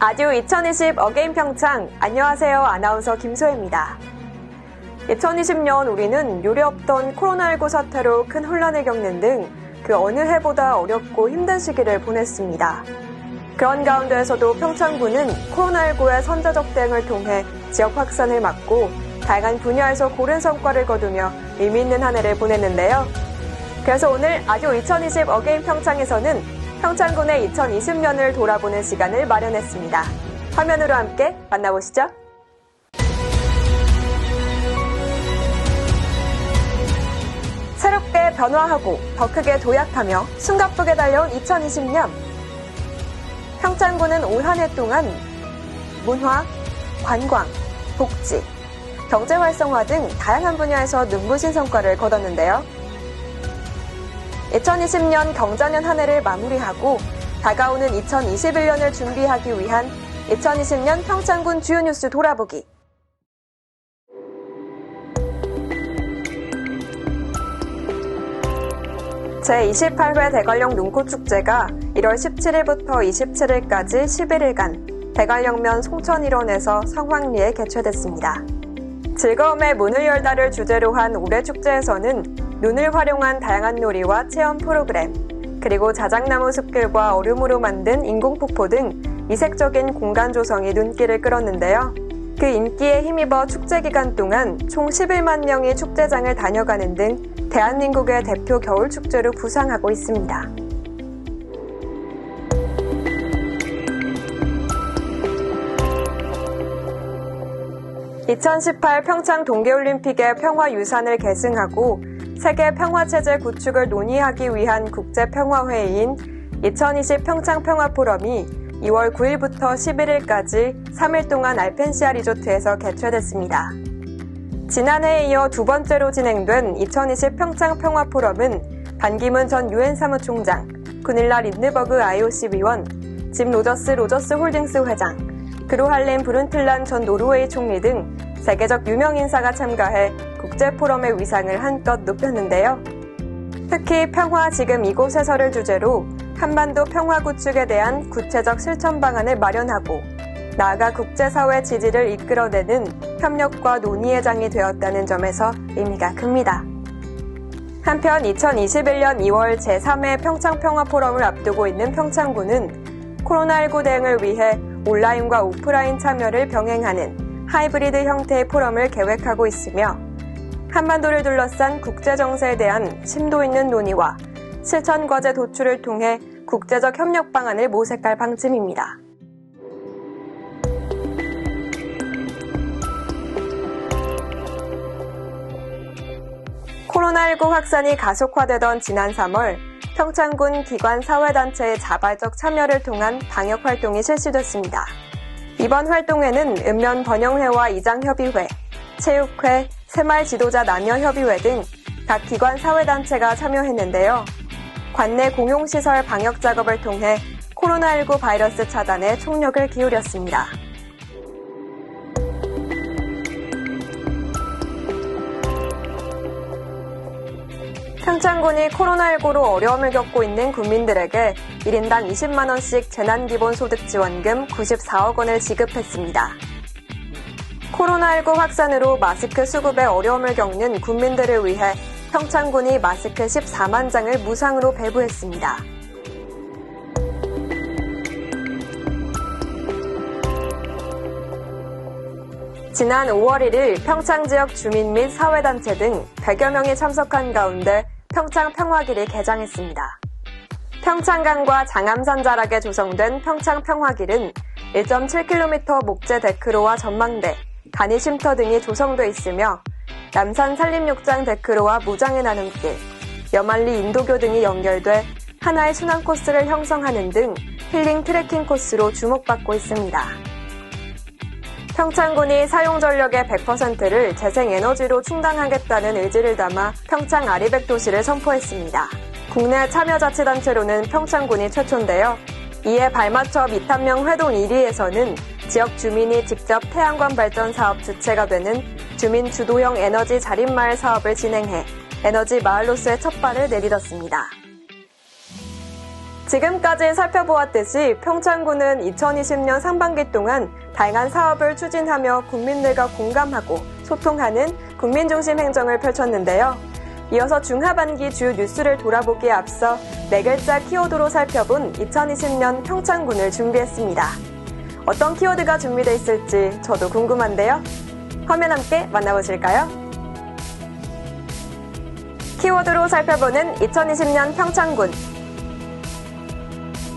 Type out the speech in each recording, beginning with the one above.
아듀 2020 어게인 평창, 안녕하세요. 아나운서 김소혜입니다. 2020년 우리는 유례없던 코로나19 사태로 큰 혼란을 겪는 등 그 어느 해보다 어렵고 힘든 시기를 보냈습니다. 그런 가운데에서도 평창군은 코로나19의 선제적 대응을 통해 지역 확산을 막고 다양한 분야에서 고른 성과를 거두며 의미 있는 한 해를 보냈는데요. 그래서 오늘 아듀 2020 어게인 평창에서는 평창군의 2020년을 돌아보는 시간을 마련했습니다. 화면으로 함께 만나보시죠. 새롭게 변화하고 더 크게 도약하며 숨가쁘게 달려온 2020년. 평창군은 올 한 해 동안 문화, 관광, 복지, 경제 활성화 등 다양한 분야에서 눈부신 성과를 거뒀는데요. 2020년 경자년 한 해를 마무리하고 다가오는 2021년을 준비하기 위한 2020년 평창군 주요 뉴스 돌아보기. 제28회 대관령 눈꽃축제가 1월 17일부터 27일까지 11일간 대관령면 송천일원에서 성황리에 개최됐습니다. 즐거움의 문을 열다를 주제로 한 올해 축제에서는 눈을 활용한 다양한 놀이와 체험 프로그램, 그리고 자작나무 숲길과 얼음으로 만든 인공폭포 등 이색적인 공간 조성이 눈길을 끌었는데요. 그 인기에 힘입어 축제 기간 동안 총 11만 명이 축제장을 다녀가는 등 대한민국의 대표 겨울축제로 부상하고 있습니다. (2018) 평창 동계올림픽의 평화유산을 계승하고 세계 평화체제 구축을 논의하기 위한 국제평화회의인 2020 평창평화포럼이 2월 9일부터 11일까지 3일 동안 알펜시아 리조트에서 개최됐습니다. 지난해에 이어 두 번째로 진행된 2020 평창평화포럼은 반기문 전 유엔 사무총장, 구닐라 린드버그 IOC 위원, 짐 로저스 홀딩스 회장, 그로할렘 브룬틀란 전 노르웨이 총리 등 세계적 유명 인사가 참가해 국제포럼의 위상을 한껏 높였는데요. 특히 평화 지금 이곳에서를 주제로 한반도 평화 구축에 대한 구체적 실천 방안을 마련하고 나아가 국제사회 지지를 이끌어내는 협력과 논의의 장이 되었다는 점에서 의미가 큽니다. 한편 2021년 2월 제3회 평창평화포럼을 앞두고 있는 평창군은 코로나19 대응을 위해 온라인과 오프라인 참여를 병행하는 하이브리드 형태의 포럼을 계획하고 있으며 한반도를 둘러싼 국제정세에 대한 심도 있는 논의와 실천과제 도출을 통해 국제적 협력 방안을 모색할 방침입니다. 코로나19 확산이 가속화되던 지난 3월 평창군 기관 사회단체의 자발적 참여를 통한 방역 활동이 실시됐습니다. 이번 활동에는 읍면 번영회와 이장협의회, 체육회, 새마을 지도자 남녀협의회 등 각 기관 사회단체가 참여했는데요. 관내 공용시설 방역 작업을 통해 코로나19 바이러스 차단에 총력을 기울였습니다. 평창군이 코로나19로 어려움을 겪고 있는 국민들에게 1인당 20만원씩 재난기본소득지원금 94억 원을 지급했습니다. 코로나19 확산으로 마스크 수급에 어려움을 겪는 국민들을 위해 평창군이 마스크 14만 장을 무상으로 배부했습니다. 지난 5월 1일 평창 지역 주민 및 사회단체 등 100여 명이 참석한 가운데 평창 평화길이 개장했습니다. 평창강과 장암산 자락에 조성된 평창 평화길은 1.7km 목재 데크로와 전망대, 간이 쉼터 등이 조성돼 있으며 남산 산림욕장 데크로와 무장의 나눔길, 여만리 인도교 등이 연결돼 하나의 순환 코스를 형성하는 등 힐링 트레킹 코스로 주목받고 있습니다. 평창군이 사용전력의 100%를 재생에너지로 충당하겠다는 의지를 담아 평창 아리백 도시를 선포했습니다. 국내 참여자치단체로는 평창군이 최초인데요. 이에 발맞춰 미탄명 회동 1위에서는 지역 주민이 직접 태양광 발전 사업 주체가 되는 주민 주도형 에너지 자립마을 사업을 진행해 에너지 마을로서의 첫 발을 내딛었습니다. 지금까지 살펴보았듯이 평창군은 2020년 상반기 동안 다양한 사업을 추진하며 국민들과 공감하고 소통하는 국민중심 행정을 펼쳤는데요. 이어서 중하반기 주요 뉴스를 돌아보기에 앞서 4글자 키워드로 살펴본 2020년 평창군을 준비했습니다. 어떤 키워드가 준비되어 있을지 저도 궁금한데요. 화면 함께 만나보실까요? 키워드로 살펴보는 2020년 평창군.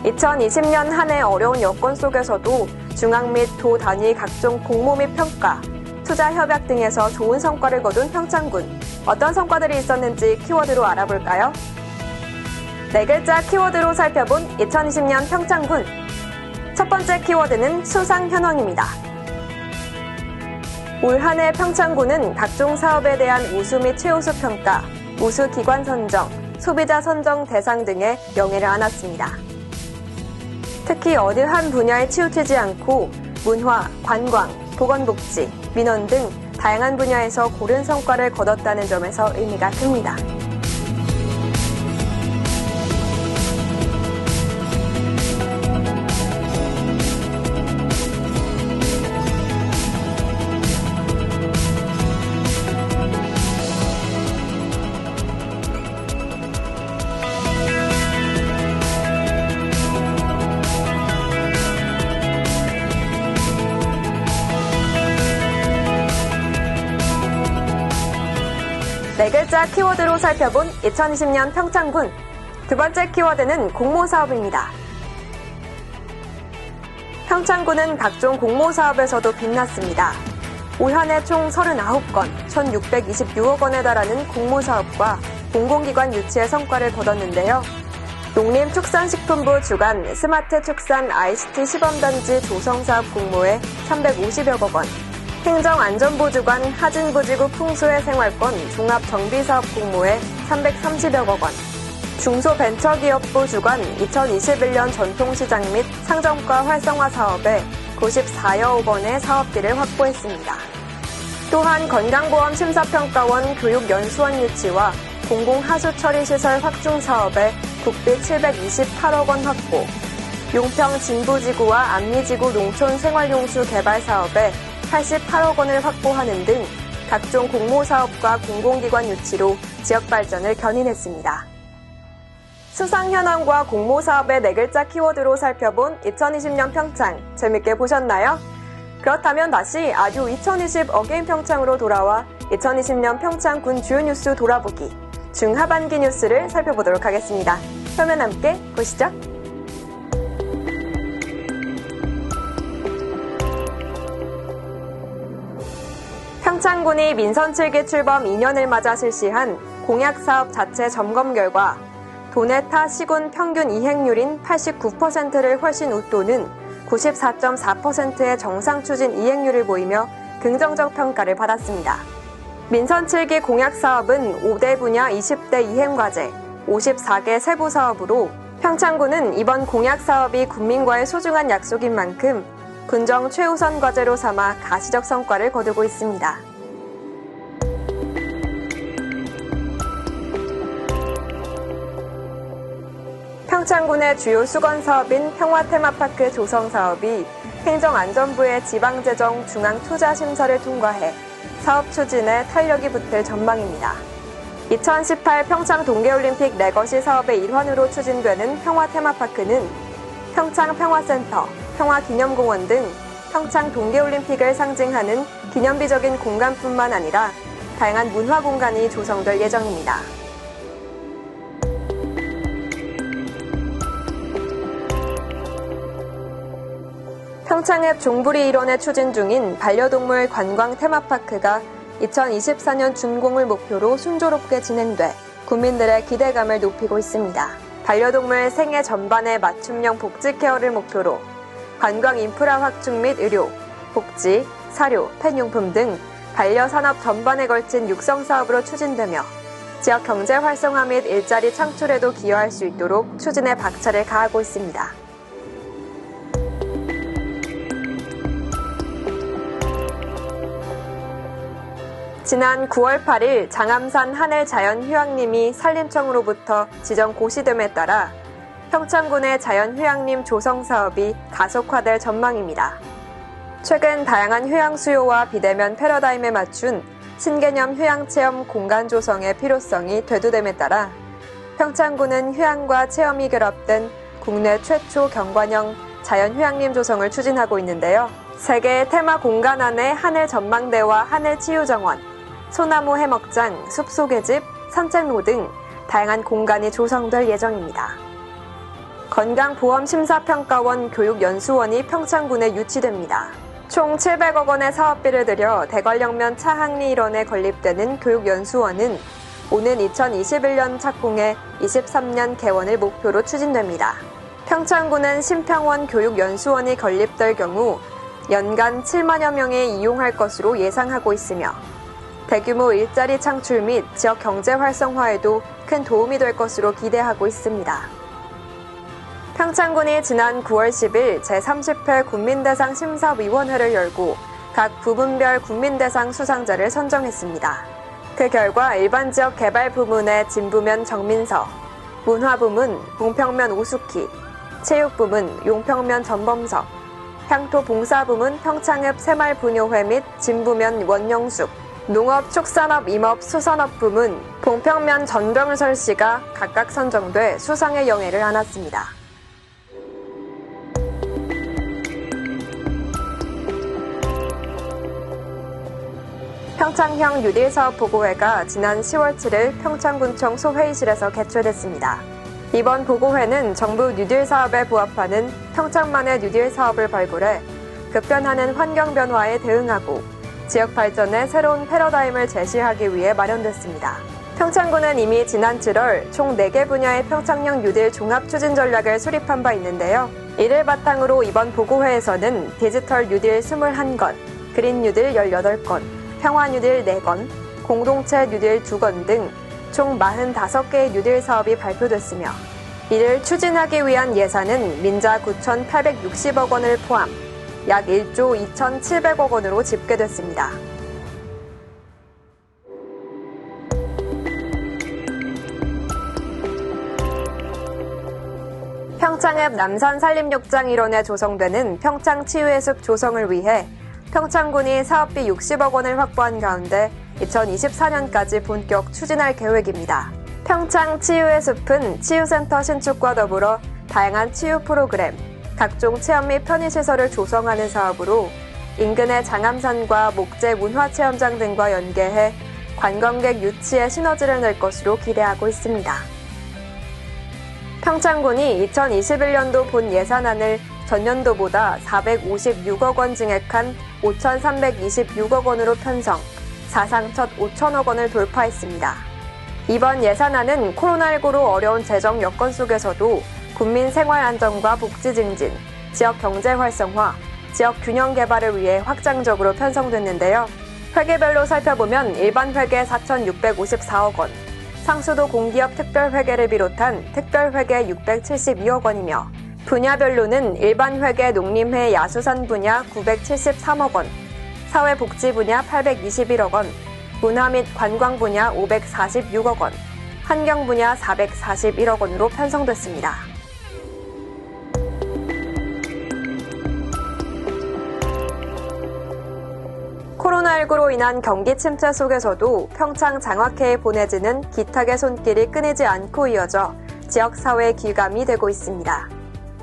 2020년 한 해 어려운 여건 속에서도 중앙 및 도 단위 각종 공모 및 평가, 투자 협약 등에서 좋은 성과를 거둔 평창군. 어떤 성과들이 있었는지 키워드로 알아볼까요? 4글자 키워드로 살펴본 2020년 평창군. 첫 번째 키워드는 수상 현황입니다. 올 한 해 평창군은 각종 사업에 대한 우수 및 최우수 평가, 우수 기관 선정, 소비자 선정 대상 등의 명예를 안았습니다. 특히 어느 한 분야에 치우치지 않고 문화, 관광, 보건복지, 민원 등 다양한 분야에서 고른 성과를 거뒀다는 점에서 의미가 큽니다. 네 글자 키워드로 살펴본 2020년 평창군. 두 번째 키워드는 공모사업입니다. 평창군은 각종 공모사업에서도 빛났습니다. 올 한 해 총 39건, 1,626억 원에 달하는 공모사업과 공공기관 유치의 성과를 거뒀는데요. 농림축산식품부 주관 스마트 축산 ICT 시범단지 조성사업 공모에 350여억 원, 행정안전부 주관 하진부지구 풍수의 생활권 종합정비사업 공모에 330여억 원, 중소벤처기업부 주관 2021년 전통시장 및 상점가 활성화 사업에 94여억 원의 사업비를 확보했습니다. 또한 건강보험 심사평가원 교육연수원 유치와 공공하수처리시설 확충 사업에 국비 728억 원 확보, 용평 진부지구와 안미지구 농촌생활용수 개발 사업에 88억 원을 확보하는 등 각종 공모사업과 공공기관 유치로 지역 발전을 견인했습니다. 수상 현황과 공모사업의 4글자 키워드로 살펴본 2020년 평창, 재밌게 보셨나요? 그렇다면 다시 아듀 2020 어게인 평창으로 돌아와 2020년 평창군 주요 뉴스 돌아보기, 중하반기 뉴스를 살펴보도록 하겠습니다. 화면 함께 보시죠. 평창군이 민선 7기 출범 2년을 맞아 실시한 공약사업 자체 점검 결과 도내 타 시군 평균 이행률인 89%를 훨씬 웃도는 94.4%의 정상 추진 이행률을 보이며 긍정적 평가를 받았습니다. 민선 7기 공약사업은 5대 분야 20대 이행과제, 54개 세부 사업으로 평창군은 이번 공약사업이 국민과의 소중한 약속인 만큼 군정 최우선 과제로 삼아 가시적 성과를 거두고 있습니다. 평창군의 주요 수건 사업인 평화테마파크 조성 사업이 행정안전부의 지방재정 중앙투자심사를 통과해 사업 추진에 탄력이 붙을 전망입니다. 2018 평창 동계올림픽 레거시 사업의 일환으로 추진되는 평화테마파크는 평창 평화센터, 평화기념공원 등 평창 동계올림픽을 상징하는 기념비적인 공간뿐만 아니라 다양한 문화공간이 조성될 예정입니다. 평창읍 종부리 일원에 추진 중인 반려동물 관광 테마파크가 2024년 준공을 목표로 순조롭게 진행돼 국민들의 기대감을 높이고 있습니다. 반려동물 생애 전반의 맞춤형 복지 케어를 목표로 관광 인프라 확충 및 의료, 복지, 사료, 펫용품 등 반려산업 전반에 걸친 육성 사업으로 추진되며 지역 경제 활성화 및 일자리 창출에도 기여할 수 있도록 추진에 박차를 가하고 있습니다. 지난 9월 8일 장암산 하늘자연휴양림이 산림청으로부터 지정 고시됨에 따라 평창군의 자연휴양림 조성 사업이 가속화될 전망입니다. 최근 다양한 휴양 수요와 비대면 패러다임에 맞춘 신개념 휴양체험 공간 조성의 필요성이 되도됨에 따라 평창군은 휴양과 체험이 결합된 국내 최초 경관형 자연휴양림 조성을 추진하고 있는데요. 3개의 테마 공간 안에 하늘 전망대와 하늘 치유정원, 소나무 해먹장, 숲속의 집, 산책로 등 다양한 공간이 조성될 예정입니다. 건강보험심사평가원 교육연수원이 평창군에 유치됩니다. 총 700억 원의 사업비를 들여 대관령면 차항리 일원에 건립되는 교육연수원은 오는 2021년 착공해 23년 개원을 목표로 추진됩니다. 평창군은 심평원 교육연수원이 건립될 경우 연간 7만여 명이 이용할 것으로 예상하고 있으며 대규모 일자리 창출 및 지역 경제 활성화에도 큰 도움이 될 것으로 기대하고 있습니다. 평창군이 지난 9월 10일 제30회 국민대상 심사위원회를 열고 각 부문별 국민대상 수상자를 선정했습니다. 그 결과 일반 지역 개발 부문의 진부면 정민서, 문화부문 봉평면 오숙희, 체육부문 용평면 전범석, 향토봉사부문 평창읍 새마을분교회 및 진부면 원영숙, 농업, 축산업, 임업, 수산업 부문 봉평면 전병설 씨가 각각 선정돼 수상의 영예를 안았습니다. 평창형 뉴딜 사업 보고회가 지난 10월 7일 평창군청 소회의실에서 개최됐습니다. 이번 보고회는 정부 뉴딜 사업에 부합하는 평창만의 뉴딜 사업을 발굴해 급변하는 환경 변화에 대응하고 지역 발전의 새로운 패러다임을 제시하기 위해 마련됐습니다. 평창군은 이미 지난 7월 총 4개 분야의 평창형 뉴딜 종합 추진 전략을 수립한 바 있는데요. 이를 바탕으로 이번 보고회에서는 디지털 뉴딜 21건, 그린 뉴딜 18건, 평화 뉴딜 4건, 공동체 뉴딜 2건 등 총 45개의 뉴딜 사업이 발표됐으며 이를 추진하기 위한 예산은 민자 9,860억 원을 포함 약 1조 2,700억 원으로 집계됐습니다. 평창읍 남산산림욕장 일원에 조성되는 평창치유해숲 조성을 위해 평창군이 사업비 60억 원을 확보한 가운데 2024년까지 본격 추진할 계획입니다. 평창치유해숲은 치유센터 신축과 더불어 다양한 치유 프로그램, 각종 체험 및 편의시설을 조성하는 사업으로 인근의 장암산과 목재 문화체험장 등과 연계해 관광객 유치에 시너지를 낼 것으로 기대하고 있습니다. 평창군이 2021년도 본 예산안을 전년도보다 456억 원 증액한 5,326억 원으로 편성, 사상 첫 5천억 원을 돌파했습니다. 이번 예산안은 코로나19로 어려운 재정 여건 속에서도 국민 생활 안정과 복지 증진, 지역 경제 활성화, 지역 균형 개발을 위해 확장적으로 편성됐는데요. 회계별로 살펴보면 일반 회계 4,654억 원, 상수도 공기업 특별회계를 비롯한 특별회계 672억 원이며 분야별로는 일반 회계 농림회 야수산 분야 973억 원, 사회복지 분야 821억 원, 문화 및 관광 분야 546억 원, 환경 분야 441억 원으로 편성됐습니다. 코로나19로 인한 경기 침체 속에서도 평창 장학회에 보내지는 기탁의 손길이 끊이지 않고 이어져 지역사회의 귀감이 되고 있습니다.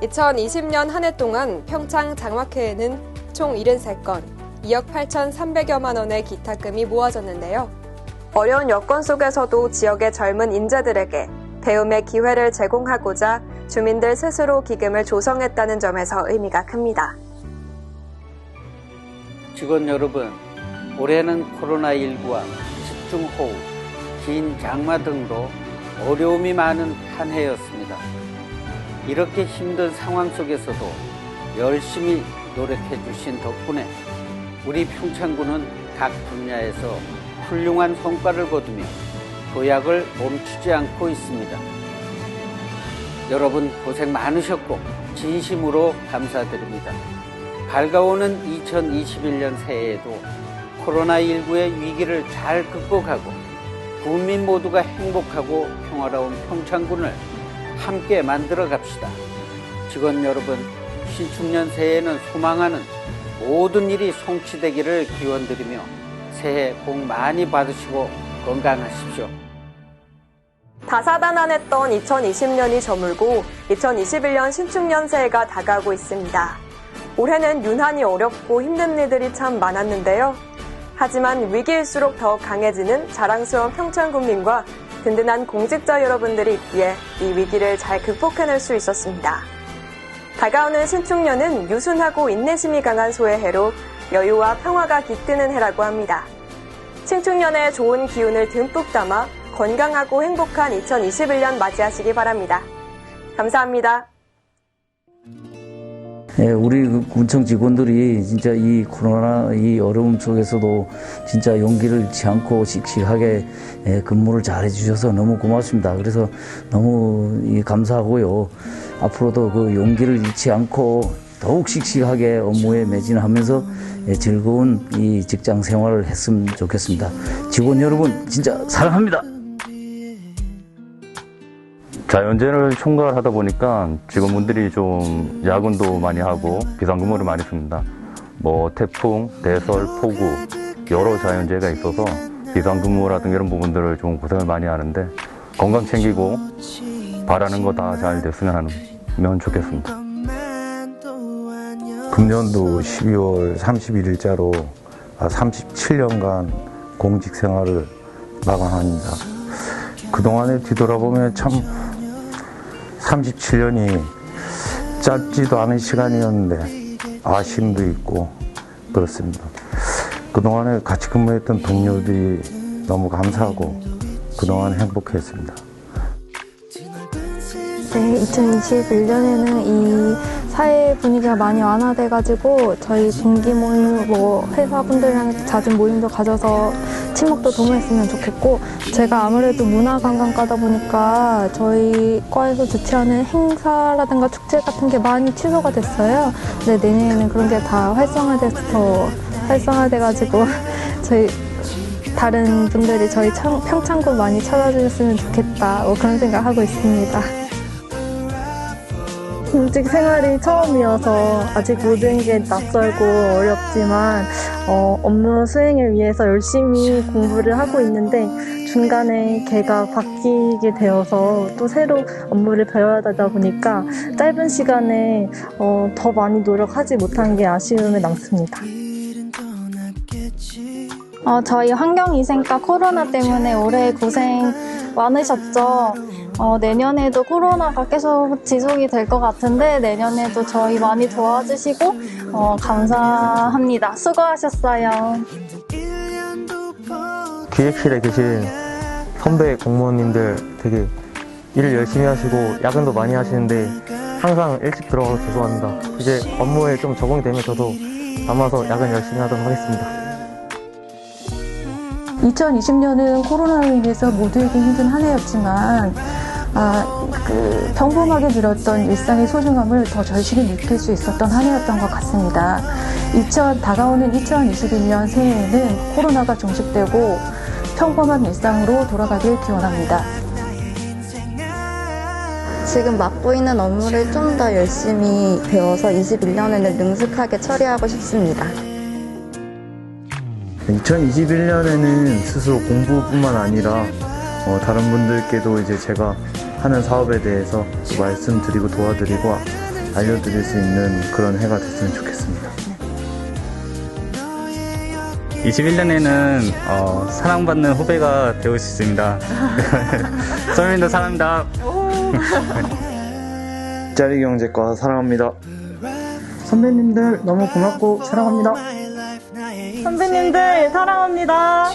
2020년 한 해 동안 평창 장학회에는 총 73건, 2억 8,300여만 원의 기탁금이 모아졌는데요. 어려운 여건 속에서도 지역의 젊은 인재들에게 배움의 기회를 제공하고자 주민들 스스로 기금을 조성했다는 점에서 의미가 큽니다. 직원 여러분, 올해는 코로나19와 집중호우, 긴 장마 등으로 어려움이 많은 한 해였습니다. 이렇게 힘든 상황 속에서도 열심히 노력해 주신 덕분에 우리 평창군은 각 분야에서 훌륭한 성과를 거두며 도약을 멈추지 않고 있습니다. 여러분 고생 많으셨고 진심으로 감사드립니다. 밝아오는 2021년 새해에도 코로나19의 위기를 잘 극복하고 국민 모두가 행복하고 평화로운 평창군을 함께 만들어 갑시다. 직원 여러분, 신축년 새해에는 소망하는 모든 일이 성취되기를 기원드리며 새해 복 많이 받으시고 건강하십시오. 다사다난했던 2020년이 저물고 2021년 신축년 새해가 다가오고 있습니다. 올해는 유난히 어렵고 힘든 일들이 참 많았는데요. 하지만 위기일수록 더 강해지는 자랑스러운 평창군민과 든든한 공직자 여러분들이 있기에 이 위기를 잘 극복해낼 수 있었습니다. 다가오는 신축년은 유순하고 인내심이 강한 소의 해로 여유와 평화가 깃드는 해라고 합니다. 신축년에 좋은 기운을 듬뿍 담아 건강하고 행복한 2021년 맞이하시기 바랍니다. 감사합니다. 예, 우리 군청 직원들이 진짜 이 코로나 이 어려움 속에서도 진짜 용기를 잃지 않고 씩씩하게 근무를 잘 해주셔서 너무 고맙습니다. 그래서 너무 감사하고요. 앞으로도 그 용기를 잃지 않고 더욱 씩씩하게 업무에 매진하면서 즐거운 이 직장 생활을 했으면 좋겠습니다. 직원 여러분 진짜 사랑합니다. 자연재해를 총괄하다 보니까 직원분들이 좀 야근도 많이 하고 비상근무를 많이 씁니다. 뭐 태풍, 대설, 폭우 여러 자연재해가 있어서 비상근무라든가 이런 부분들을 좀 고생을 많이 하는데 건강 챙기고 바라는 거 다 잘 됐으면 좋겠습니다. 금년도 12월 31일자로 37년간 공직 생활을 마감합니다. 그동안에 뒤돌아보면 참 37년이 짧지도 않은 시간이었는데 아쉬움도 있고 그렇습니다. 그동안에 같이 근무했던 동료들이 너무 감사하고 그동안 행복했습니다. 네, 2021년에는 이 사회 분위기가 많이 완화돼가지고 저희 동기 모임, 회사분들이랑 잦은 모임도 가져서 친목도 도모했으면 좋겠고, 제가 아무래도 문화관광과다 보니까 저희 과에서 주최하는 행사라든가 축제 같은 게 많이 취소가 됐어요. 근데 내년에는 그런 게 다 활성화돼가지고 저희 다른 분들이 저희 평창군 많이 찾아주셨으면 좋겠다, 그런 생각하고 있습니다. 공직 생활이 처음이어서 아직 모든 게 낯설고 어렵지만 업무 수행을 위해서 열심히 공부를 하고 있는데 중간에 걔가 바뀌게 되어서 또 새로 업무를 배워야 되다 보니까 짧은 시간에 더 많이 노력하지 못한 게 아쉬움에 남습니다. 저희 환경위생과 코로나 때문에 올해 고생 많으셨죠? 내년에도 코로나가 계속 지속이 될 것 같은데 내년에도 저희 많이 도와주시고 감사합니다. 수고하셨어요. 기획실에 계신 선배 공무원님들 되게 일을 열심히 하시고 야근도 많이 하시는데 항상 일찍 들어가서 죄송합니다. 이제 업무에 좀 적응이 되면 저도 남아서 야근 열심히 하도록 하겠습니다. 2020년은 코로나로 인해서 모두에게 힘든 한 해였지만 평범하게 누렸던 일상의 소중함을 더 절실히 느낄 수 있었던 한 해였던 것 같습니다. 다가오는 2021년 새해에는 코로나가 종식되고 평범한 일상으로 돌아가길 기원합니다. 지금 맛보이는 업무를 좀 더 열심히 배워서 21년에는 능숙하게 처리하고 싶습니다. 2021년에는 스스로 공부뿐만 아니라 다른 분들께도 이제 제가 하는 사업에 대해서 말씀드리고 도와드리고 알려드릴 수 있는 그런 해가 됐으면 좋겠습니다. 21년에는 사랑받는 후배가 되고 싶습니다. 선배님도 사랑합니다. 짤리경제과 사랑합니다. 선배님들 너무 고맙고 사랑합니다. 선배님들 사랑합니다.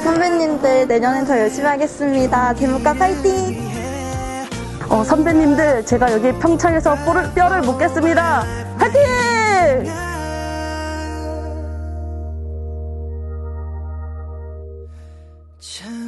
선배님들 내년엔 더 열심히 하겠습니다. 재무과 파이팅! 선배님들 제가 여기 평창에서 뼈를 묻겠습니다. 파이팅! 참